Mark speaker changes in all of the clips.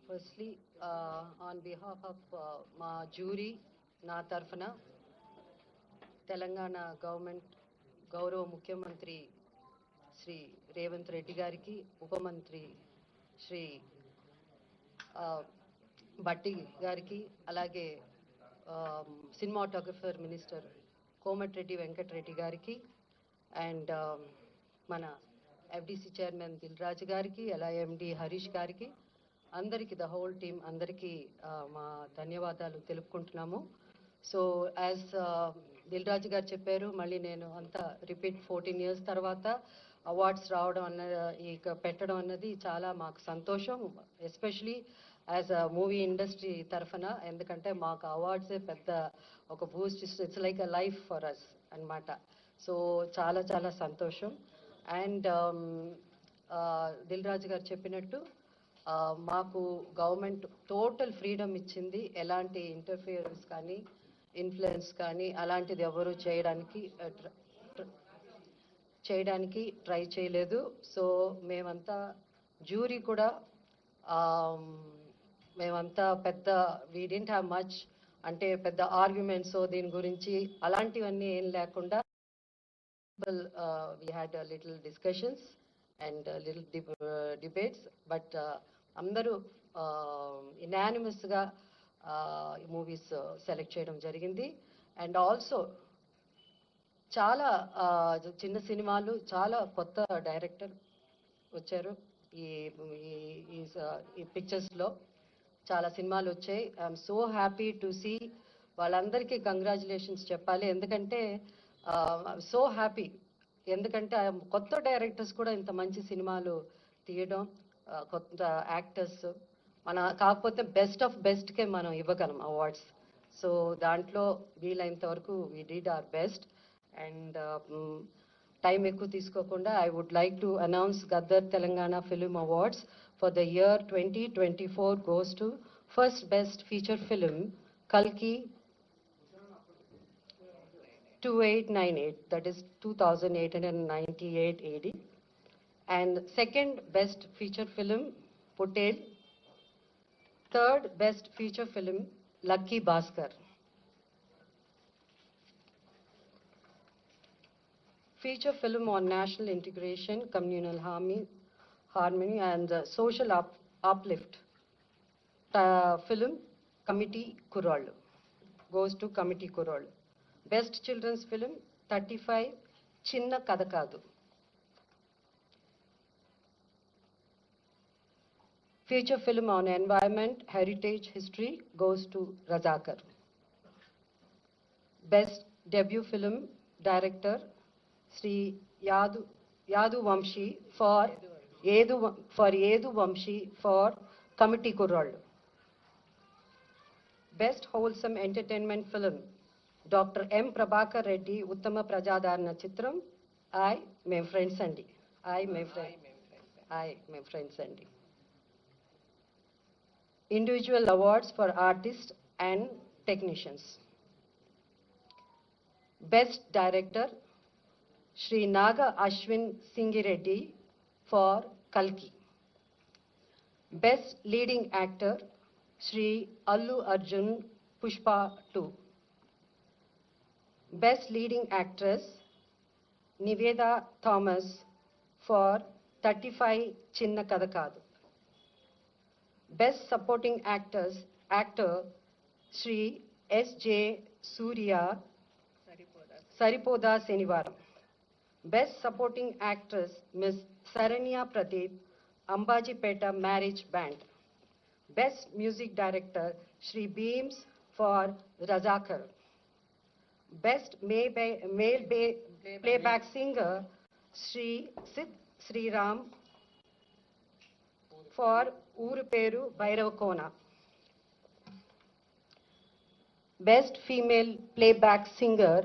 Speaker 1: Firstly, on behalf of my jury, na tarfana, Telangana government, Gaurav Mukhyamantri Shri Revant Reddy Gariki, Upamantri Shri Batti Gariki, alage cinematographer minister Komatreddy Venkat Reddy Gariki, and mana FDC chairman Dilraj Gariki, LIMD Harish Gariki, అందరికి the whole team అందరికీ మా ధన్యవాదాలు తెలుపుకుంటున్నాము. So as Dil Raju గారు చెప్పారు, మళ్ళీ నేను అంతా repeat 14 years తర్వాత అవార్డ్స్ రావడం పెట్టడం అన్నది చాలా మాకు సంతోషం, especially as a movie industry తరఫున. ఎందుకంటే మాకు అవార్డ్సే పెద్ద ఒక boost, it's like a life for us అన్నమాట. సో చాలా చాలా సంతోషం. అండ్ దిల్ రాజు గారు చెప్పినట్టు మాకు గవర్నమెంట్ టోటల్ ఫ్రీడమ్ ఇచ్చింది, ఎలాంటి ఇంటర్ఫియరెన్స్ కానీ ఇన్ఫ్లుయెన్స్ కానీ అలాంటిది ఎవరు చేయడానికి ట్రై చేయలేదు. సో మేమంతా జ్యూరీ కూడా మేమంతా పెద్ద వీ డింట్ హ్యావ్ మచ్, అంటే పెద్ద ఆర్గ్యుమెంట్స్ దీని గురించి అలాంటివన్నీ ఏం లేకుండా we had a little discussions and a little debates, but అందరూ ఇనానిమస్గా మూవీస్ సెలెక్ట్ చేయడం జరిగింది. అండ్ ఆల్సో చాలా చిన్న సినిమాలు, చాలా కొత్త డైరెక్టర్ వచ్చారు ఈ పిక్చర్స్లో. చాలా సినిమాలు వచ్చాయి. I'm so happy to see. వాళ్ళందరికీ కంగ్రాచులేషన్స్ చెప్పాలి, ఎందుకంటే సో హ్యాపీ. ఎందుకంటే కొత్త డైరెక్టర్స్ కూడా ఇంత మంచి సినిమాలు తీయడం, కొత్త యాక్టర్స్ కాకపోతే బెస్ట్ ఆఫ్ బెస్ట్కే మనం ఇవ్వగలం అవార్డ్స్. సో దాంట్లో వీలైనంత వరకు we did our best. And time ఎక్కువ తీసుకోకుండా I would like to announce Gaddar Telangana film awards for the year 2024 goes to first best feature film Kalki 2898, that is 2898 AD, and second best feature film Putel, third best feature film Lucky Bhaskar. Feature film on national integration, communal harmony and social uplift, film Committee Kurol goes to Committee Kurol. Best children's film 35 Chinna Kadakadu. Feature film on environment, heritage, history goes to Razakar. Best debut film director Sri Yadu Vamshi for Yedu Vamshi for Committee Kurral. Best wholesome entertainment film Dr. M. Prabhakar Reddy Uttama Prajadarana Chitram I my friends andi. Individual awards for artists and technicians. Best director Shri Naga Ashwin Singireddy for Kalki. Best leading actor Shri Allu Arjun Pushpa 2. Best leading actress Niveda Thomas for 35 Chinna Kadakadu. Best supporting actor Shri S.J. Surya Saripoda Senivaram. Best supporting actress Ms. Saranya Pradeep Ambajipeta Marriage Band. Best music director Shri Beams for Razakar. Best male playback singer Shri Sid Sri Ram for Uruperu Bairavakona. Best female playback singer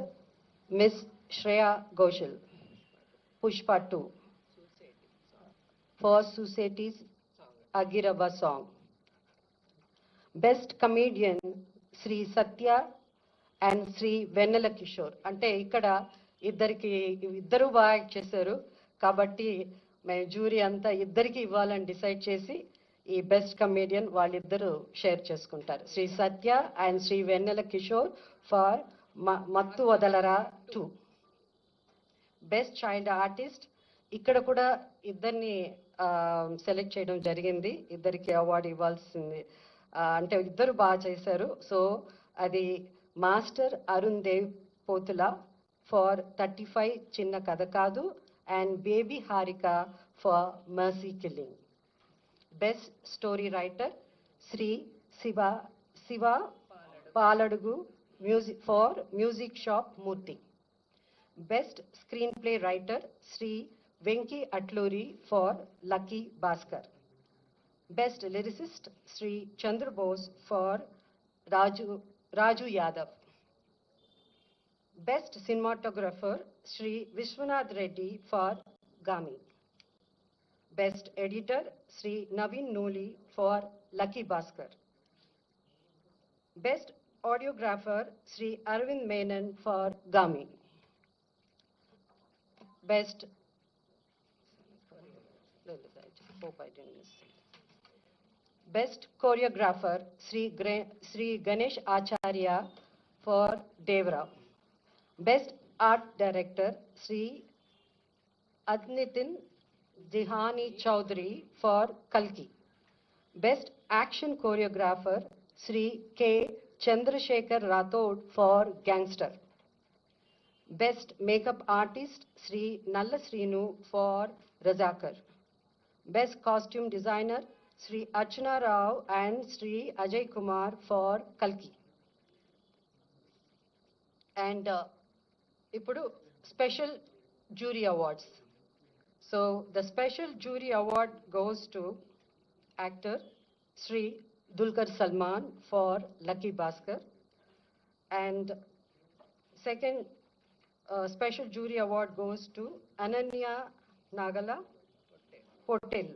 Speaker 1: Miss Shreya Ghoshal, Pushpa 2 for Society's Agirava song. Best comedian Sri Satya and Sri Vennela Kishore. అంటే ఇక్కడ ఇద్దరు బాగా act చేశారు కాబట్టి మేము jury అంతా ఇద్దరికి ఇవ్వాలని డిసైడ్ చేసి ఈ బెస్ట్ కమేడియన్ వాళ్ళిద్దరూ షేర్ చేసుకుంటారు. Sri Satya and Sri Vennela Kishore for Mathu Vadalara 2. Best child artist ఇక్కడ కూడా ఇద్దరిని సెలెక్ట్ చేయడం జరిగింది. ఇద్దరికి అవార్డు ఇవ్వాల్సింది. అంటే ఇద్దరు బాగా చేశారు. సో అది master Arun Dev Pothula for 35 Chinna Katha Kaadu and baby Harika for mercy killing. Best story writer Shri Shiva Paladugu for music shop Murthy. Best Screenplay Writer Sri Venki Atluri for Lucky Bhaskar. Best Lyricist Sri Chandra Bose for Raju Yadav. Best Cinematographer Sri Vishwanath Reddy for Gami. Best Editor Sri Naveen Noli for Lucky Bhaskar. Best Audiographer Sri Arvind Menon for Gami. Best, hope I didn't miss it. Best Choreographer Sri Ganesh Acharya for Devra. Best Art Director Sri Adnitin Dihani Chaudhary for Kalki. Best Action Choreographer Sri K. Chandrasekhar Rathod for Gangster. Best Makeup Artist Sri Nalla Srinu for Razakar. Best Costume Designer Sri Archana Rao and Sri Ajay Kumar for Kalki. And Ipudu Special Jury Awards. So the Special Jury Award goes to actor Sri Dulquer Salman for Lucky Bhaskar. And second Special Jury Award goes to Ananya Nagala Potel.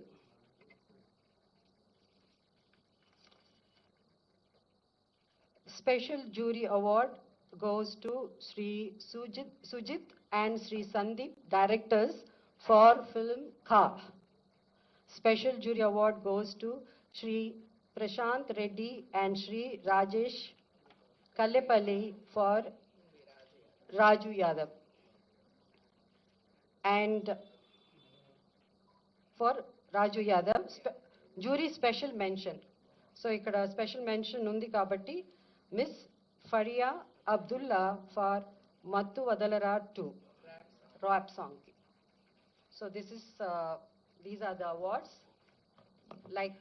Speaker 1: Special Jury Award goes to Sri Sujit and Sri Sandeep, directors for film Kha. Special Jury Award goes to Sri Prashant Reddy and Sri Rajesh Kallepalli for Raju Yadav. And for Raju Yadav, jury special mention. So ikkada special mention undi kabatti Miss Faria Abdullah for Mattu Vadalara 2 rap song. So this is these are the awards. Like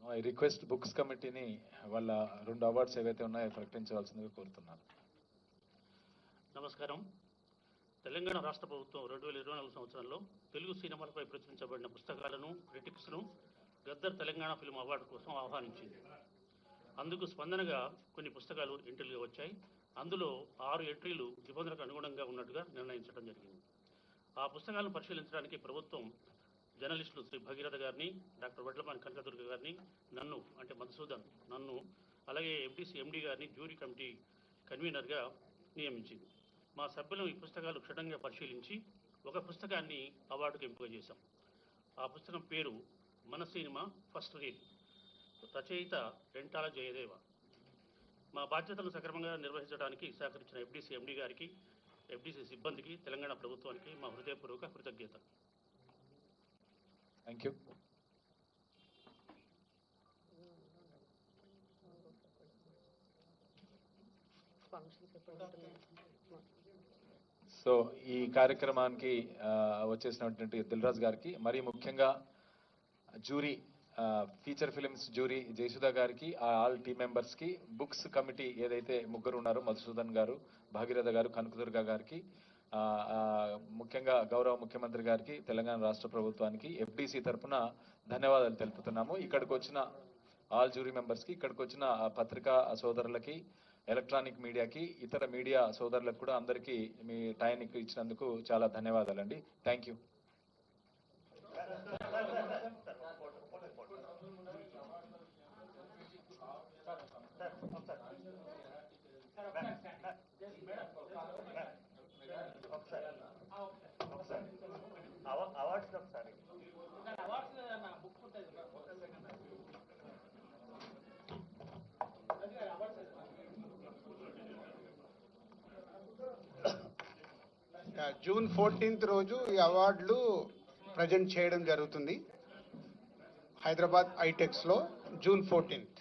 Speaker 2: I request books committee ni వాళ్ళ 2 awards ఏవైతే ఉన్నాయో ప్రకటించవలసిందిగా కోరుతున్నాను.
Speaker 3: నమస్కారం. తెలంగాణ రాష్ట్ర ప్రభుత్వం 2024 సంవత్సరంలో తెలుగు సినిమాలపై ప్రచురించబడిన పుస్తకాలను క్రిటిక్స్ను గద్దర్ తెలంగాణ ఫిల్మ్ అవార్డు కోసం ఆహ్వానించింది. అందుకు స్పందనగా కొన్ని పుస్తకాలు ఎంట్రీలుగా వచ్చాయి. అందులో 6 ఎంట్రీలు నిబంధనలకు అనుగుణంగా ఉన్నట్టుగా నిర్ణయించడం జరిగింది. ఆ పుస్తకాలను పరిశీలించడానికి ప్రభుత్వం జర్నలిస్టులు శ్రీ భగీరథ గారిని, డాక్టర్ వడ్లమాని కనకదుర్గ గారిని, నన్ను అంటే మధుసూదన్ నన్ను, అలాగే FDC MD గారిని జ్యూరీ కమిటీ కన్వీనర్గా నియమించింది. మా సభ్యులు ఈ పుస్తకాలు క్షుణ్ణంగా పరిశీలించి ఒక పుస్తకాన్ని అవార్డుకు ఎంపిక చేశాం. ఆ పుస్తకం పేరు మన సినిమా ఫస్ట్ రీడ్, రచయిత రెంటాల జయదేవ. మా బాధ్యతలను సక్రమంగా నిర్వహించడానికి సహకరించిన FDC MD గారికి, FDC సిబ్బందికి, తెలంగాణ ప్రభుత్వానికి మా హృదయపూర్వక కృతజ్ఞత.
Speaker 2: Thank you. సో ఈ కార్యక్రమానికి వచ్చేసినటువంటి దిల్రాజ్ గారికి, మరీ ముఖ్యంగా jury feature films jury Jayasudha గారికి, ఆల్ టీమ్ మెంబర్స్కి, బుక్స్ కమిటీ ఏదైతే ముగ్గురు ఉన్నారో మధుసూదన్ గారు, భాగీరథ గారు, కనకదుర్గ గారికి, ముఖ్యంగా గౌరవ ముఖ్యమంత్రి గారికి, తెలంగాణ రాష్ట్ర ప్రభుత్వానికి FDC తరఫున ధన్యవాదాలు తెలుపుతున్నాము. ఇక్కడికి వచ్చిన ఆల్ జ్యూరీ మెంబర్స్కి, ఇక్కడికి వచ్చిన పత్రికా సోదరులకి, ఎలక్ట్రానిక్ మీడియాకి, ఇతర మీడియా సోదరులకు కూడా అందరికీ మీ టైం ఇచ్చినందుకు చాలా ధన్యవాదాలండి. Thank you.
Speaker 4: అవార్డ్స్ ఒకసారి జూన్ 14th రోజు ఈ అవార్డులు ప్రజెంట్ చేయడం జరుగుతుంది హైదరాబాద్ ఐటెక్స్లో జూన్ 14th.